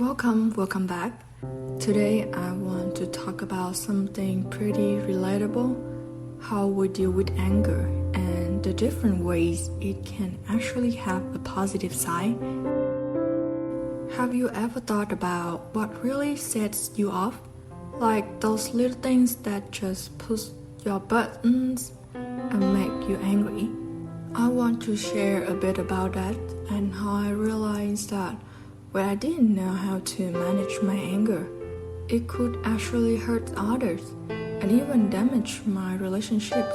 Welcome back. Today I want to talk about something pretty relatable, how we deal with anger and the different ways it can actually have a positive side. Have you ever thought about what really sets you off? Like those little things that just push your buttons and make you angry. I want to share a bit about that and how I realized that when I didn't know how to manage my anger, it could actually hurt others and even damage my relationships.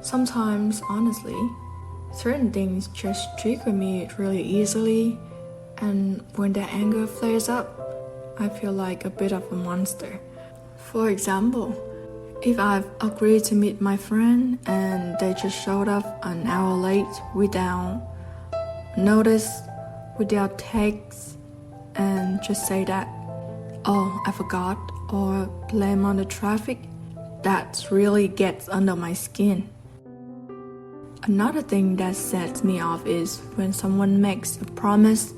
Sometimes, honestly, certain things just trigger me really easily, and when that anger flares up, I feel like a bit of a monster. For example, if I've agreed to meet my friend and they just showed up an hour late without notice, without text, and just say that, "Oh, I forgot," or blame on the traffic, that really gets under my skin. Another thing that sets me off is when someone makes a promise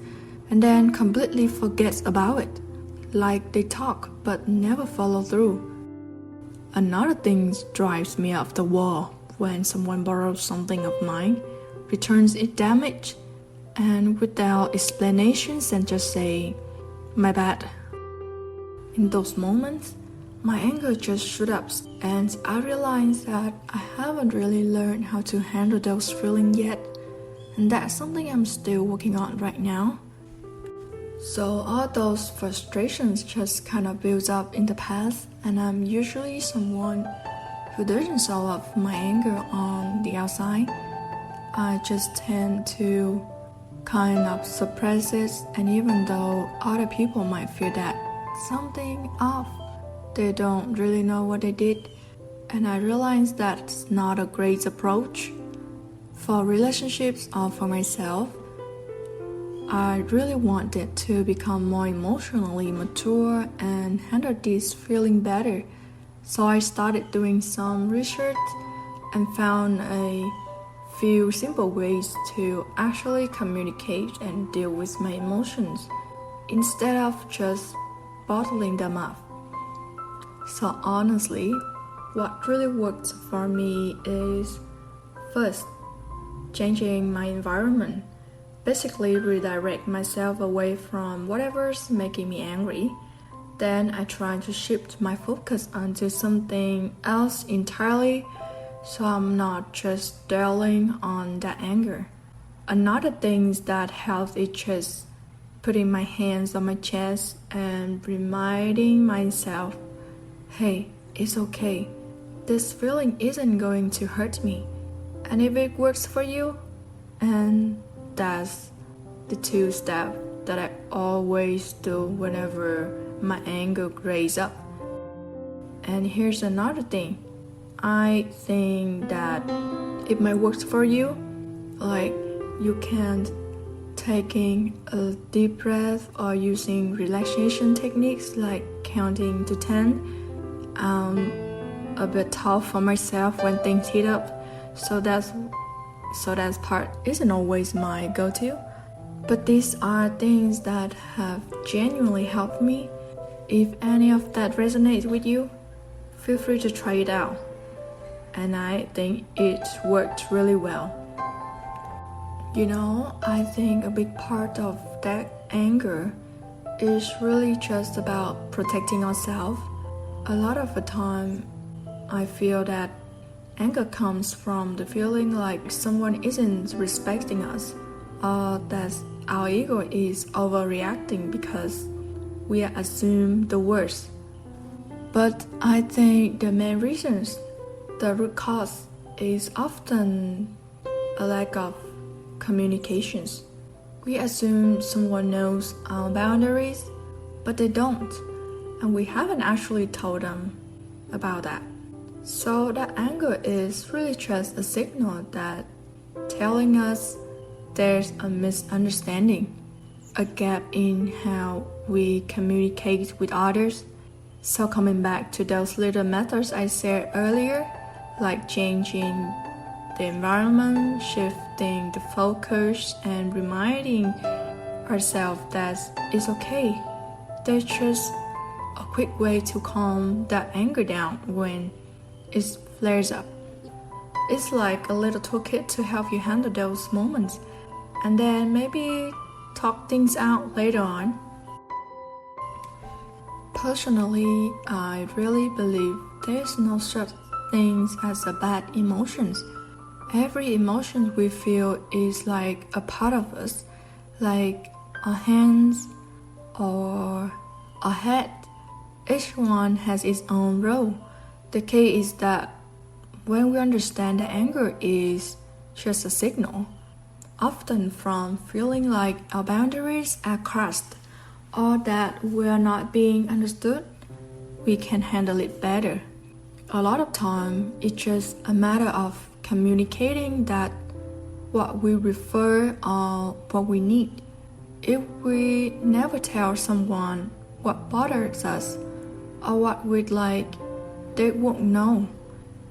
and then completely forgets about it, like they talk but never follow through. Another thing drives me off the wall when someone borrows something of mine, returns it damaged, and without explanations and just say, "My bad." In those moments, my anger just shoots up and I realize that I haven't really learned how to handle those feelings yet, and that's something I'm still working on right now. So all those frustrations just kind of builds up in the past, and I'm usually someone who doesn't show off my anger on the outside. I just tend to kind of suppress it, and even though other people might feel that something off, they don't really know what they did, and I realize that's not a great approach. For relationships or for myself, I really wanted to become more emotionally mature and handle this feeling better, so I started doing some research and found a few simple ways to actually communicate and deal with my emotions instead of just bottling them up. So honestly, what really worked for me is, first, changing my environment. Basically redirect myself away from whatever's making me angry. Then I try to shift my focus onto something else entirely, so I'm not just dwelling on that anger. Another thing that helps is just putting my hands on my chest and reminding myself, "Hey, it's okay. This feeling isn't going to hurt me. And if it works for you," and that's the two steps that I always do whenever my anger raises up. And here's another thing. I think that it might work for you, like you can taking a deep breath or using relaxation techniques like counting to 10. A bit tough for myself when things heat up, so that part isn't always my go-to. But these are things that have genuinely helped me. If any of that resonates with you, feel free to try it out. And I think it worked really well. I think a big part of that anger is really just about protecting ourselves. A lot of the time, I feel that anger comes from the feeling like someone isn't respecting us, or that our ego is overreacting because we assume the worst. But I think the main reasons, the root cause, is often a lack of communications. We assume someone knows our boundaries, but they don't, and we haven't actually told them about that. So that anger is really just a signal that telling us there's a misunderstanding, a gap in how we communicate with others. So coming back to those little methods I shared earlier, like changing the environment, shifting the focus, and reminding ourselves that it's okay. There's just a quick way to calm that anger down when it flares up. It's like a little toolkit to help you handle those moments and then maybe talk things out later on. Personally, I really believe there's no such thing as a bad emotions. Every emotion we feel is like a part of us, like our hands or our head. Each one has its own role. The key is that when we understand that anger is just a signal, often from feeling like our boundaries are crossed or that we are not being understood, we can handle it better. A lot of time, it's just a matter of communicating that what we prefer or what we need. If we never tell someone what bothers us or what we'd like, they won't know.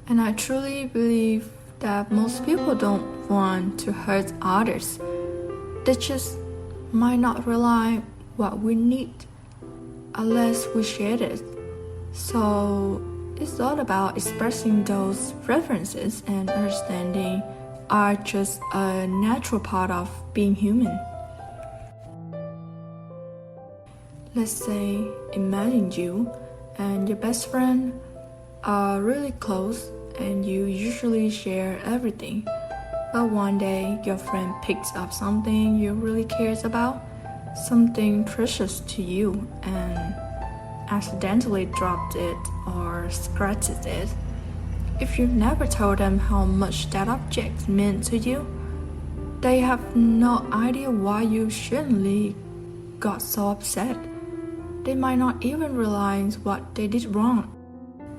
And I truly believe that most people don't want to hurt others. They just might not realize what we need unless we share it. So it's all about expressing those preferences and understanding are just a natural part of being human. Let's say, imagine you and your best friend are really close and you usually share everything. But one day your friend picks up something you really cares about, something precious to you, and accidentally dropped it or scratches it. If you've never told them how much that object meant to you, they have no idea why you suddenly got so upset. They might not even realize what they did wrong,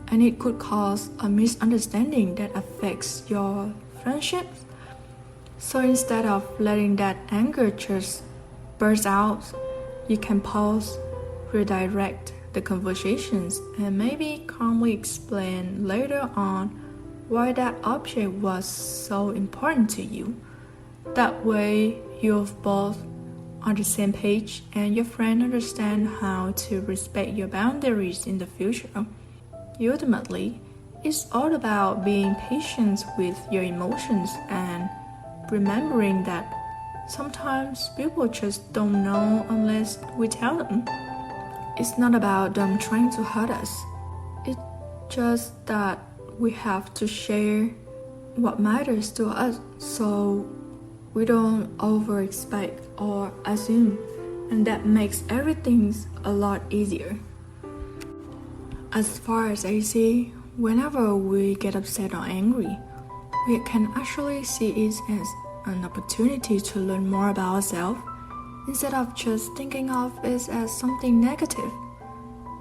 and it could cause a misunderstanding that affects your friendships. So instead of letting that anger just burst out, you can pause, redirect the conversations, and maybe calmly explain later on why that object was so important to you. That way, you're both on the same page and your friend understands how to respect your boundaries in the future. Ultimately, it's all about being patient with your emotions and remembering that sometimes people just don't know unless we tell them. It's not about them trying to hurt us. It's just that we have to share what matters to us so we don't over-expect or assume, and that makes everything a lot easier. As far as I see, whenever we get upset or angry, we can actually see it as an opportunity to learn more about ourselves instead of just thinking of it as something negative.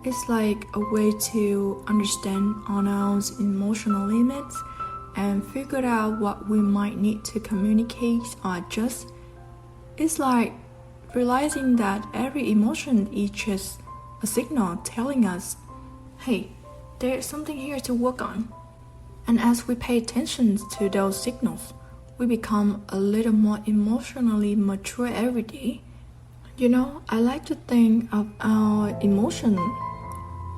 It's like a way to understand our own emotional limits and figure out what we might need to communicate or adjust. It's like realizing that every emotion is just a signal telling us, hey, there's something here to work on. And as we pay attention to those signals, we become a little more emotionally mature every day. You know, I like to think of our emotion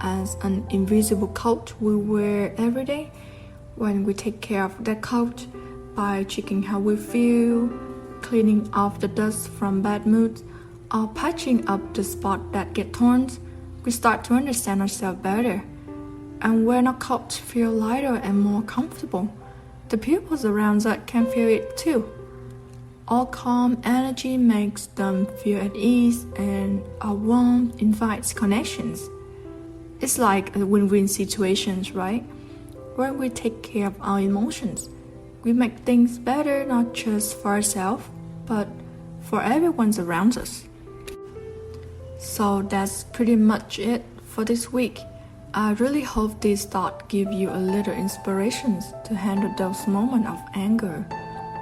as an invisible coat we wear every day. When we take care of that coat by checking how we feel, cleaning off the dust from bad moods, or patching up the spot that get torn, we start to understand ourselves better. And when our coat feel lighter and more comfortable, the people around us can feel it too. Our calm energy makes them feel at ease, and our warmth invites connections. It's like a win-win situation, right? When we take care of our emotions, we make things better not just for ourselves, but for everyone around us. So that's pretty much it for this week. I really hope this thought give you a little inspiration to handle those moments of anger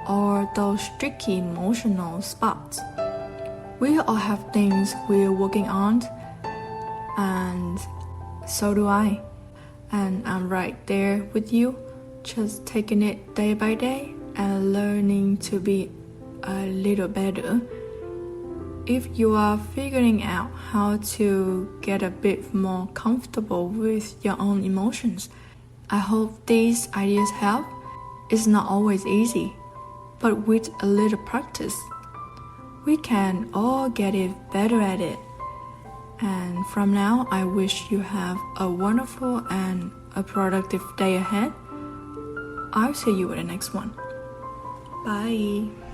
or those tricky emotional spots. We all have things we're working on, and so do I. And I'm right there with you, just taking it day by day and learning to be a little better. if you are figuring out how to get a bit more comfortable with your own emotions, I hope these ideas help. It's not always easy, but with a little practice, we can all get it better at it. And from now, I wish you have a wonderful and a productive day ahead. I'll see you at the next one. Bye.